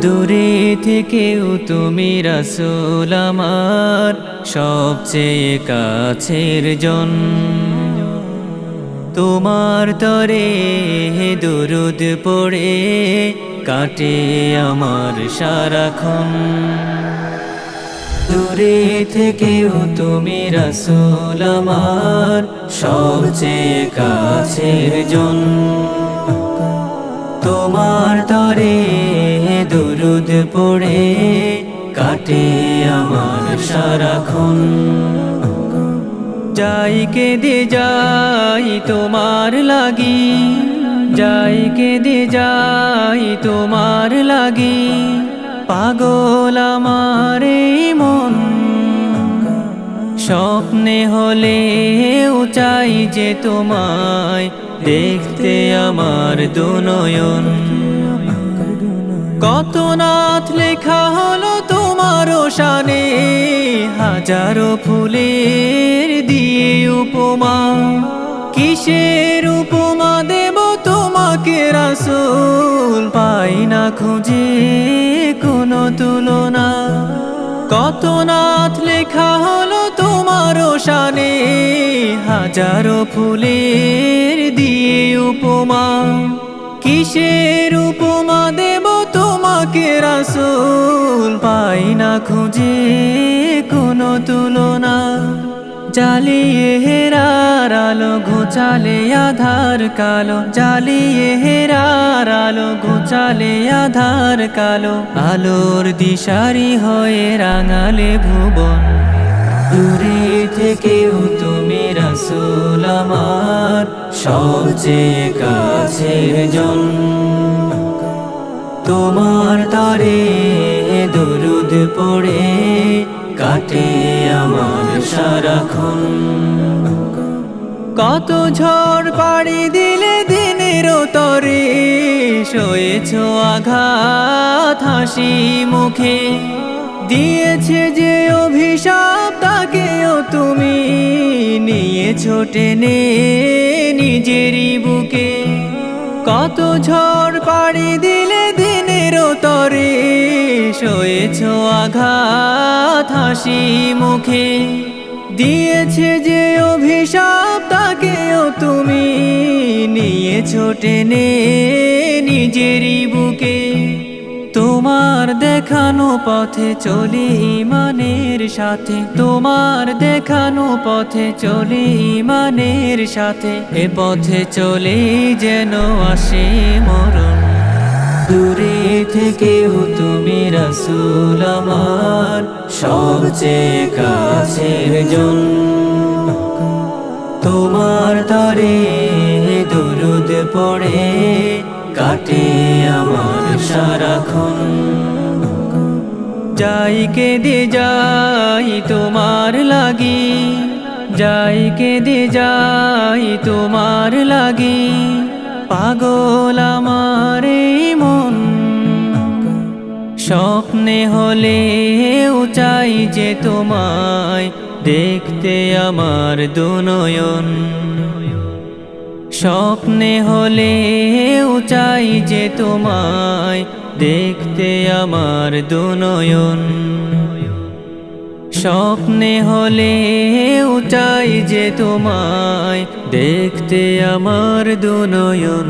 দূরে থেকেও তুমি রাসূল আমার সবচেয়ে কাছের জন। তোমার তরে দরুদ পড়ে কাটে আমার সারাক্ষণ। দূরে থেকেও তুমি রাসূল আমার সবচেয়ে কাছের জন। তোমার তরে দরুদ পড়ে কাটে আমার সারাক্ষণ। যাই কেঁদে যাই তোমার লাগি, যাই কেঁদে যাই তোমার লাগি, পাগল আমার এই মন। স্বপ্নে হলেও চাই যে তোমায় দেখতে আমার দুনয়ন। কত নাথ লেখা হলো তোমার শানে, হাজারো ফুলের দিয়ে উপমা। কিসের উপমা দেব তোমাকে রাসূল, পাই না খুঁজে কোনো তুলনা। কত নাথ লেখা হলো তোমার শানে, হাজারো ফুলের দিয়ে উপমা। কিসের উপমা দেব তোমাকে রাসূল, পাই না খুঁজে কোনো তুলনা। জ্বালিয়ে হেরার আলো ঘোচালে আধার কালো, জ্বালিয়ে হেরার আলো ঘোচালে আধার কালো। আলোর দিশারি হয়ে রাঙালে ভুবন। দূরে থেকেও তুমি রাসূল আমার সবচেয়ে কাছের জন। তোমার তরে দরুদ পড়ে কাটে আমার সারাক্ষণ। কত ঝড় পাড়ি দিলে দিনের তরে, সয়েছ আঘাত হাসি মুখে। দিয়েছে যে অভিশাপ তাকেও তুমি নিয়েছো টেনে নিজেরই বুকে। কত ঝড় পাড়ি দিলে দিনের তরে, সয়েছ আঘাত হাসি মুখে। দিয়েছে যে অভিশাপ তাকেও তুমি নিয়েছো টেনে নিজেরই বুকে। তোমার দেখানো পথে চলি ঈমানের সাথে, তোমার দেখানো পথে চলি ঈমানের সাথে। এ পথে চলে যেন আসে মরণ। দূরে থেকেও তুমি রাসূল আমার সবচেয়ে কাছের জন। তোমার তরে দরুদ পড়ে কাটে আমার সারাক্ষণ। যাই কেঁদে যাই তোমার লাগি, যাই কেঁদে যাই তোমার লাগি, পাগল আমার এই মন। স্বপ্নে হলেও চাই যে তোমায় দেখতে আমার দুনয়ন। স্বপ্নে হলেও চাই যে তোমায় দেখতে আমার দুনয়ন। স্বপ্নে হলেও চাই যে তোমায় দেখতে আমার দুনয়ন।